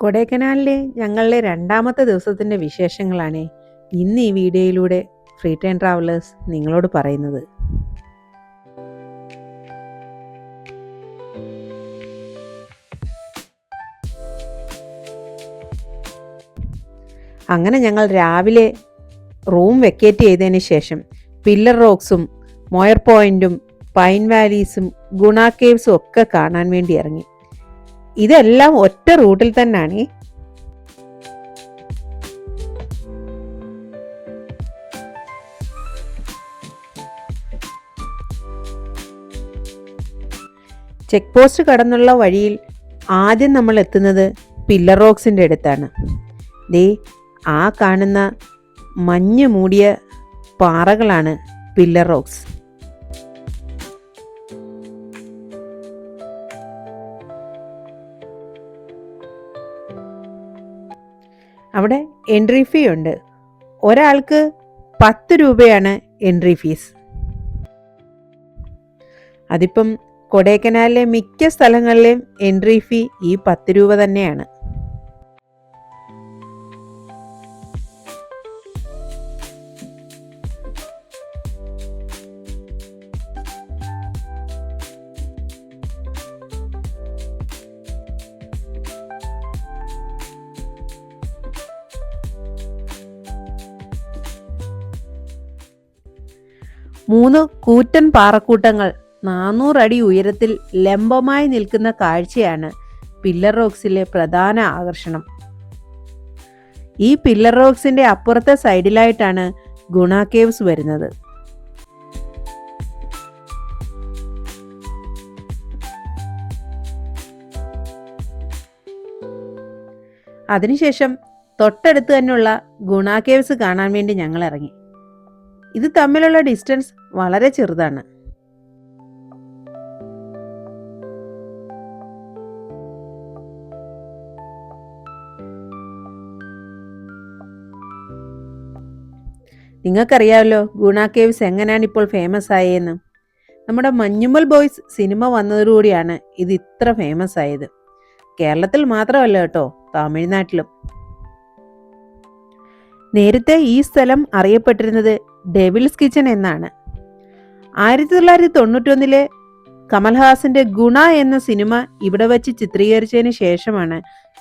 കൊടൈക്കനാലിലെ ഞങ്ങളുടെ രണ്ടാമത്തെ ദിവസത്തിൻ്റെ വിശേഷങ്ങളാണ് ഇന്ന് ഈ വീഡിയോയിലൂടെ ഫ്രീ ടൈം ട്രാവലേഴ്സ് നിങ്ങളോട് പറയുന്നത്. അങ്ങനെ ഞങ്ങൾ രാവിലെ റൂം വെക്കേറ്റ് ചെയ്തതിന് ശേഷം പില്ലർ റോക്സും മോയർ പോയിന്റും പൈൻ വാലീസും ഗുണ കേവ്സും ഒക്കെ കാണാൻ വേണ്ടി ഇറങ്ങി. ഇതെല്ലാം ഒറ്റ റൂട്ടിൽ തന്നെയാണ്. ചെക്ക് പോസ്റ്റ് കടന്നുള്ള വഴിയിൽ ആദ്യം നമ്മൾ എത്തുന്നത് പില്ലർ റോക്സിൻ്റെ അടുത്താണ്. ദേ ആ കാണുന്ന മഞ്ഞ് മൂടിയ പാറകളാണ് പില്ലർ റോക്സ്. അവിടെ എൻട്രി ഫീ ഉണ്ട്. ഒരാൾക്ക് 10 രൂപയാണ് എൻട്രി ഫീസ്. അതിപ്പം കൊടൈക്കനാലിലെ മിക്ക സ്ഥലങ്ങളിലെയും എൻട്രി ഫീ ഈ 10 രൂപ തന്നെയാണ്. മൂന്ന് കൂറ്റൻ പാറക്കൂട്ടങ്ങൾ 400 അടി ഉയരത്തിൽ ലംബമായി നിൽക്കുന്ന കാഴ്ചയാണ് പില്ലർ റോക്സിലെ പ്രധാന ആകർഷണം. ഈ പില്ലർ റോക്സിന്റെ അപ്പുറത്തെ സൈഡിലായിട്ടാണ് ഗുണ കേവ്സ് വരുന്നത്. അതിനുശേഷം തൊട്ടടുത്ത് തന്നെയുള്ള ഗുണ കേവ്സ് കാണാൻ വേണ്ടി ഞങ്ങൾ ഇറങ്ങി. ഇത് തമ്മിലുള്ള ഡിസ്റ്റൻസ് വളരെ ചെറുതാണ്. നിങ്ങൾക്കറിയാമല്ലോ ഗുണ കേവ്സ് എങ്ങനെയാണ് ഇപ്പോൾ ഫേമസ് ആയെന്ന്. നമ്മുടെ മഞ്ഞുമ്മൽ ബോയ്സ് സിനിമ വന്നതോടുകൂടിയാണ് ഇത് ഇത്ര ഫേമസ് ആയത്. കേരളത്തിൽ മാത്രമല്ല കേട്ടോ, തമിഴ്നാട്ടിലും. നേരത്തെ ഈ സ്ഥലം അറിയപ്പെട്ടിരുന്നത് ഡെവിൾസ് കിച്ചൺ എന്നാണ്. 1991 കമൽഹാസന്റെ ഗുണ എന്ന സിനിമ ഇവിടെ വച്ച് ചിത്രീകരിച്ചതിന് ശേഷമാണ്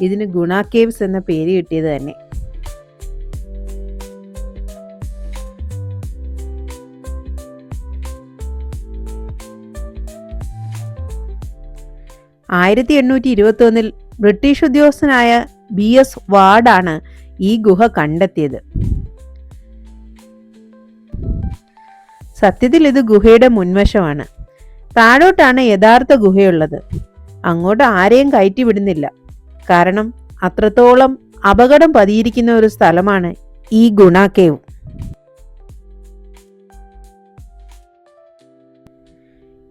ഇതിന് ഗുണ കേവ്സ് എന്ന പേര് കിട്ടിയത് തന്നെ. (1821) ബ്രിട്ടീഷ് ഉദ്യോഗസ്ഥനായ BS വാർഡാണ് ഈ ഗുഹ കണ്ടെത്തിയത്. സത്യത്തിൽ ഇത് ഗുഹയുടെ മുൻവശമാണ്. താഴോട്ടാണ് യഥാർത്ഥ ഗുഹയുള്ളത്. അങ്ങോട്ട് ആരെയും കയറ്റി വിടുന്നില്ല. കാരണം അത്രത്തോളം അപകടം പതിയിരിക്കുന്ന ഒരു സ്ഥലമാണ് ഈ ഗുണ കേവ്.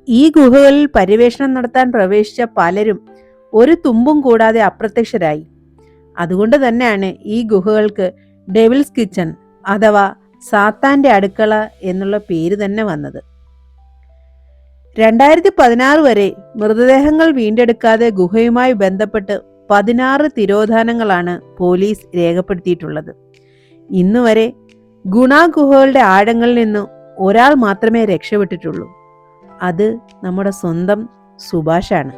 ഈ ഗുഹകളിൽ പര്യവേഷണം നടത്താൻ പ്രവേശിച്ച പലരും ഒരു തുമ്പും കൂടാതെ അപ്രത്യക്ഷരായി. അതുകൊണ്ട് തന്നെയാണ് ഈ ഗുഹകൾക്ക് ഡെവിൾസ് കിച്ചൺ അഥവാ സാത്താന്റെ അടുക്കള എന്നുള്ള പേര് തന്നെ വന്നത്. 2016 വരെ മൃതദേഹങ്ങൾ വീണ്ടെടുക്കാതെ ഗുഹയുമായി ബന്ധപ്പെട്ട് 16 തിരോധാനങ്ങളാണ് പോലീസ് രേഖപ്പെടുത്തിയിട്ടുള്ളത്. ഇന്നുവരെ ഗുണ ഗുഹകളുടെ ആഴങ്ങളിൽ നിന്ന് ഒരാൾ മാത്രമേ രക്ഷപ്പെട്ടിട്ടുള്ളൂ. അത് നമ്മുടെ സ്വന്തം സുഭാഷാണ്.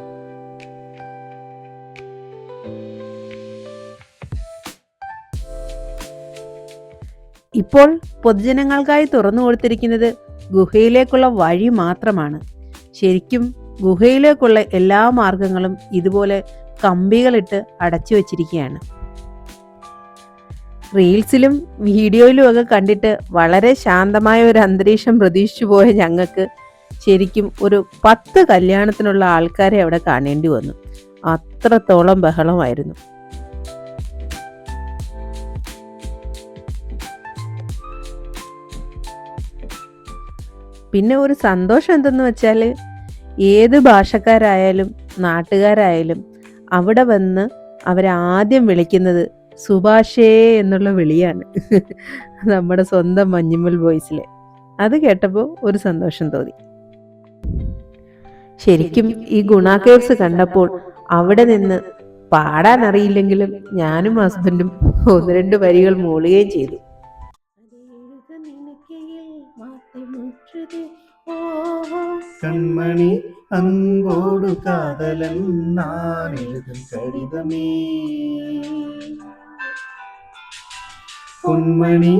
ഇപ്പോൾ പൊതുജനങ്ങൾക്കായി തുറന്നു കൊടുത്തിരിക്കുന്നത് ഗുഹയിലേക്കുള്ള വഴി മാത്രമാണ്. ശരിക്കും ഗുഹയിലേക്കുള്ള എല്ലാ മാർഗങ്ങളും ഇതുപോലെ കമ്പികളിട്ട് അടച്ചു വച്ചിരിക്കുകയാണ്. റീൽസിലും വീഡിയോയിലും ഒക്കെ കണ്ടിട്ട് വളരെ ശാന്തമായ ഒരു അന്തരീക്ഷം പ്രതീക്ഷിച്ചു പോയ ഞങ്ങൾക്ക് ശരിക്കും ഒരു 10 കല്യാണത്തിനുള്ള ആൾക്കാരെ അവിടെ കാണേണ്ടി വന്നു. അത്രത്തോളം ബഹളമായിരുന്നു. പിന്നെ ഒരു സന്തോഷം എന്തെന്ന് വെച്ചാൽ ഏത് ഭാഷക്കാരായാലും നാട്ടുകാരായാലും അവിടെ വന്ന് അവരാദ്യം വിളിക്കുന്നത് സുഭാഷേ എന്നുള്ള വിളിയാണ്. നമ്മുടെ സ്വന്തം മഞ്ഞുമ്മൽ ബോയ്സിലെ. അത് കേട്ടപ്പോൾ ഒരു സന്തോഷം തോന്നി. ശരിക്കും ഈ ഗുണ കേവ്സ് കണ്ടപ്പോൾ അവിടെ നിന്ന് പാടാൻ അറിയില്ലെങ്കിലും ഞാനും ഹസ്ബൻഡും ഒന്ന് രണ്ട് വരികൾ മൂളുകയും ചെയ്തു. കൺമണി അൻപോടു കാതലൻ നാനെഴുതും കവിതമേ, പൊന്മണി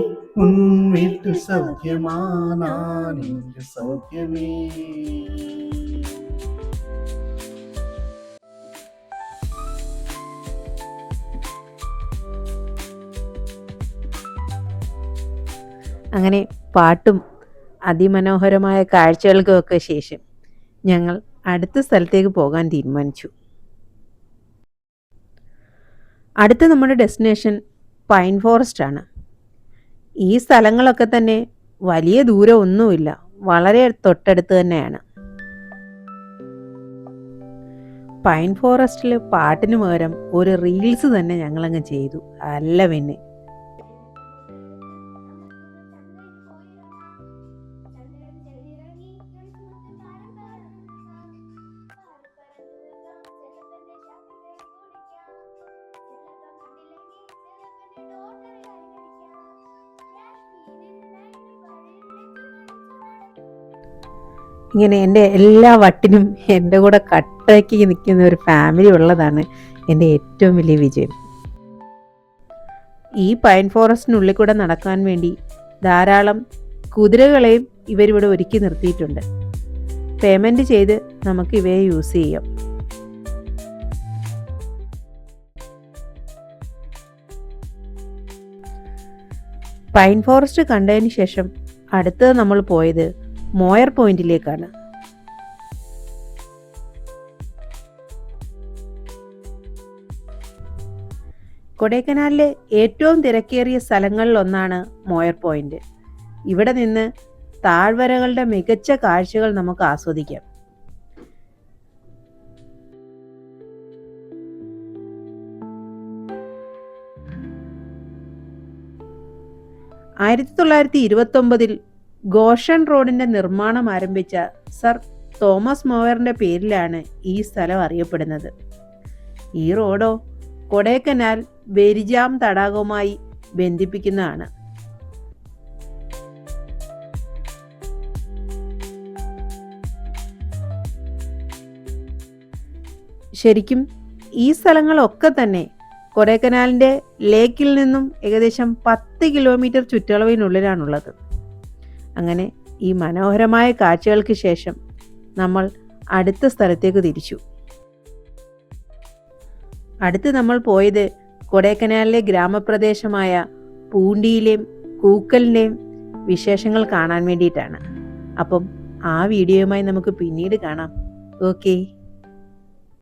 ഉൻ വീട്ടു സൗഖ്യമാനാനിന്റെ സൗഖ്യമേ. അങ്ങനെ പാട്ടും അതിമനോഹരമായ കാഴ്ചകൾക്കുമൊക്കെ ശേഷം ഞങ്ങൾ അടുത്ത സ്ഥലത്തേക്ക് പോകാൻ തീരുമാനിച്ചു. അടുത്ത നമ്മുടെ ഡെസ്റ്റിനേഷൻ പൈൻ ഫോറസ്റ്റ് ആണ്. ഈ സ്ഥലങ്ങളൊക്കെ തന്നെ വലിയ ദൂരം ഒന്നുമില്ല, വളരെ തൊട്ടടുത്ത് തന്നെയാണ്. പൈൻ ഫോറസ്റ്റിൽ പാട്ടിന് പകരം ഒരു റീൽസ് തന്നെ ഞങ്ങളങ്ങ് ചെയ്തു. അല്ല പിന്നെ ഇങ്ങനെ എൻ്റെ എല്ലാ വട്ടിനും എൻ്റെ കൂടെ കട്ടയ്ക്ക് നിൽക്കുന്ന ഒരു ഫാമിലി ഉള്ളതാണ് എൻ്റെ ഏറ്റവും വലിയ വിജയം. ഈ പൈൻ ഫോറസ്റ്റിനുള്ളിൽ കൂടെ നടക്കാൻ വേണ്ടി ധാരാളം കുതിരകളെയും ഇവരിവിടെ ഒരുക്കി നിർത്തിയിട്ടുണ്ട്. പേയ്മെൻറ്റ് ചെയ്ത് നമുക്ക് ഇവയെ യൂസ് ചെയ്യാം. പൈൻ ഫോറസ്റ്റ് കണ്ടതിന് ശേഷം അടുത്തത് നമ്മൾ പോയത് മോയർ പോയിന്റിലേക്കാണ്. കൊടൈക്കനാലിലെ ഏറ്റവും തിരക്കേറിയ സ്ഥലങ്ങളിലൊന്നാണ് മോയർ പോയിന്റ്. ഇവിടെ നിന്ന് താഴ്വരകളുടെ മികച്ച കാഴ്ചകൾ നമുക്ക് ആസ്വദിക്കാം. 1929 ഗോഷൻ റോഡിന്റെ നിർമ്മാണം ആരംഭിച്ച സർ തോമസ് മോയറിന്റെ പേരിലാണ് ഈ സ്ഥലം അറിയപ്പെടുന്നത്. ഈ റോഡോ കൊടൈക്കനാൽ ബെരിജാം തടാകവുമായി ബന്ധിപ്പിക്കുന്നതാണ്. ശരിക്കും ഈ സ്ഥലങ്ങളൊക്കെ തന്നെ കൊടൈക്കനാലിൻ്റെ ലേക്കിൽ നിന്നും ഏകദേശം 10 കിലോമീറ്റർ ചുറ്റളവിനുള്ളിലാണുള്ളത്. അങ്ങനെ ഈ മനോഹരമായ കാഴ്ചകൾക്ക് ശേഷം നമ്മൾ അടുത്ത സ്ഥലത്തേക്ക് തിരിച്ചു. അടുത്ത് നമ്മൾ പോയത് കൊടൈക്കനാലിലെ ഗ്രാമപ്രദേശമായ പൂണ്ടിയിലെയും കൂക്കലിൻ്റെയും വിശേഷങ്ങൾ കാണാൻ വേണ്ടിയിട്ടാണ്. അപ്പം ആ വീഡിയോയുമായി നമുക്ക് പിന്നീട് കാണാം. ഓക്കേ.